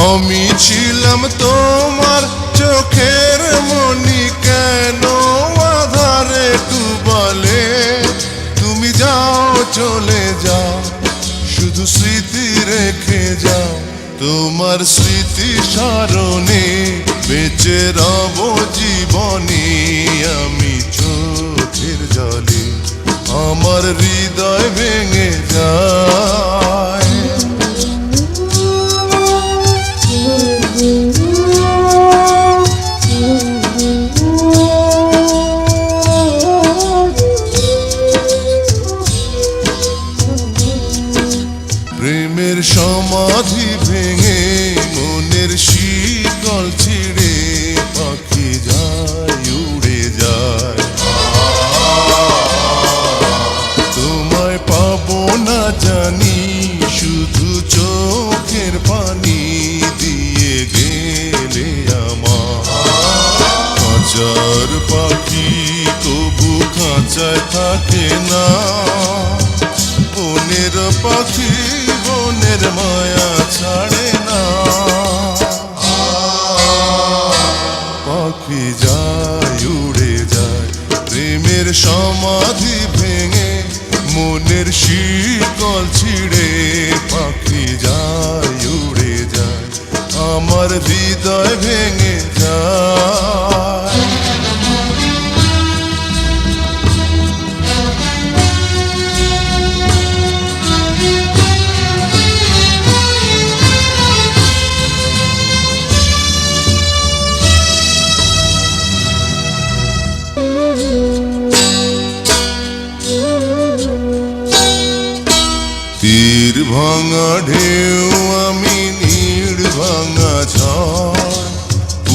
আমি ছিলাম তোমার চোখের মনি, কেন আধারে ডুবালে? তুমি যাও, চলে যাও, শুধু স্মৃতি রেখে যাও। তোমার স্মৃতি স্মরণে বেঁচে রব জীবনে। আমি চোখের জলে আমার হৃদয় ভেঙে যায়। প্রেমের সমাধি ভেঙে মনের শিকল ছিঁড়ে পাখি যায়, উড়ে যায়। তোমায় পাবো না জানি, শুধু চোখের পানি দিয়ে গেলে আমার। খাঁচার পাখি তবু খাঁচায় থাকে না, বনের পাখি বনের মায়া ছাড়ে না। পাখি যায়, উড়ে যায়, প্রেমের সমাধি ভেঙে মনের শিকল ছিঁড়ে পাখি যায়, উড়ে যায়, আমার হৃদয় ভেঙে যায়। তীর ভাঙা ঢেউ আমি, নীড় ভাঙা ঝড়,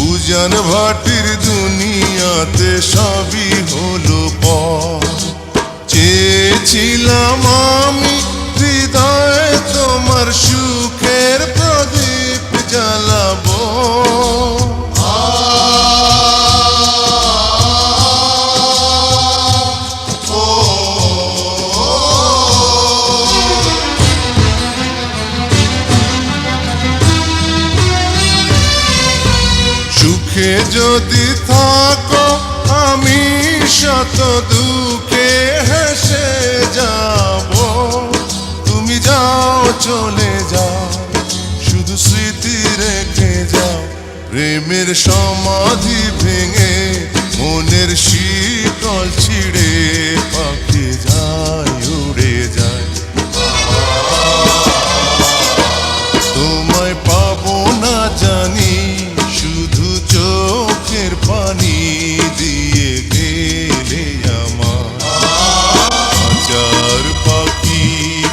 উজান ভাটির দুনিয়াতে সবই হলো পর। চেয়েছিলাম আমি হৃদয়ে তোমার সুখের প্রদীপ জ্বালাবো। সুখে যদি থাকো আমি শত দুঃখে হেসে যাব। তুমি যাও, চলে যাও, শুধু স্মৃতি রেখে যাও। প্রেমের সমাধি ভেঙে মনের শিকল ছিঁড়ে পাখি যায়, উড়ে যায়। তোমায় পাবো না জানি, শুধু চোখের পানি দিয়ে গেলে আমার। খাঁচার পাখি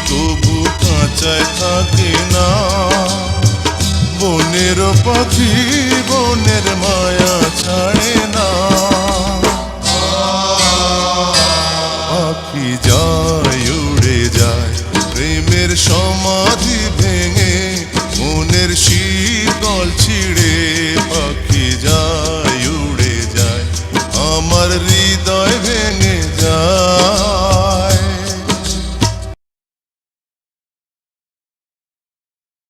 তবু খাঁচায় থাকে না, বনের পাখি বনের মায়া ছাড়ে না। পাখি